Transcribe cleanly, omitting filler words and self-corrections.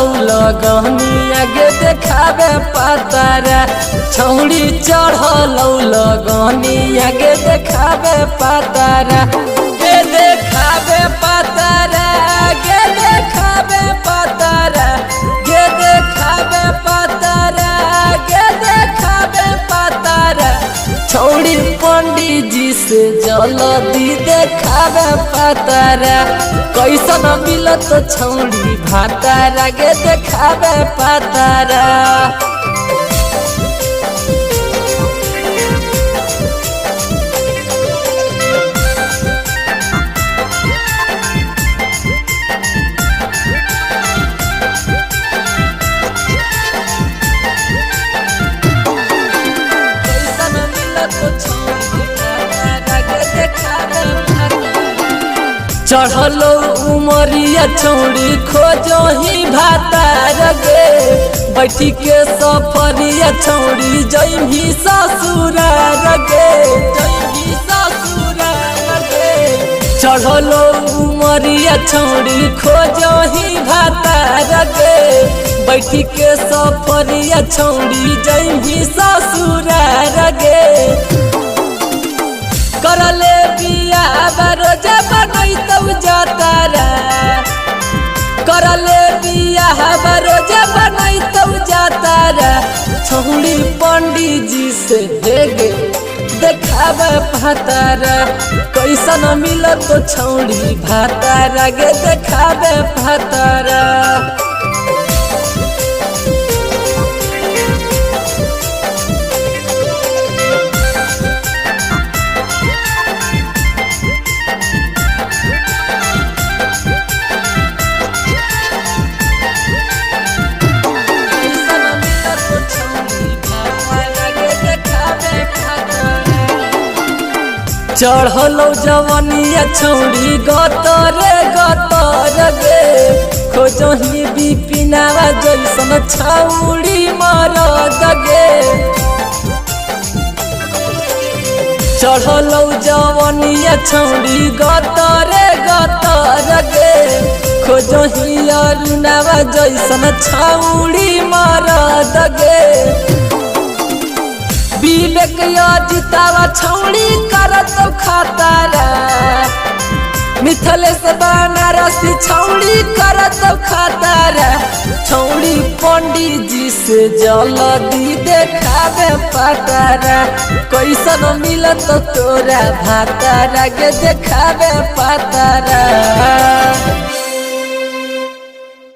लगनी आगे देखावे पातारा छौड़ी चढ़ल लगनी आगे देखावे पातारा गे देखावे पातारा गे देखावे पातारा गे देखावे पातारा गे देखावे पातारा छौड़ी पंडित जी से जल्दी देखावे पातारा कैसन मिलत छौड़ी भातारा गे देखावे पातारा चढ़लो उमरिया छौड़ी खोजो ही भातार गे बैठी के सफरिया छौड़ी जइमी ससुरार गे जइमी ससुरार गे चढ़लो उमरिया छौड़ी खोजो ही भातार गे बैठी के सफरिया छौड़ी जइमी ससुरार गे करले बिया बरोजा बनैतौ जातारा करले बिया बरोजा बनैतौ जातारा छौड़ी पंडित जी से देगे देखावे भातारा कैसन मिलत छौड़ी भातारा गे देखावे भातारा चढ़लो जवनिया छौड़ी गतरे गतर गे खोजही बिपिनावा जैसन छौड़ी मरद गे चढ़लो जवनिया छौड़ी गतरे गतर गे खोजही अरुणावा जैसन छौड़ी मरद गे विवेक जितावा छौड़ी करत खातारा मिथलेश बनारसी छौड़ी करत खातारा छौड़ी पंडित जी से जल्दी देखावे पातारा कैसन मिलत तोरा भातारा गे देखावे पातारा।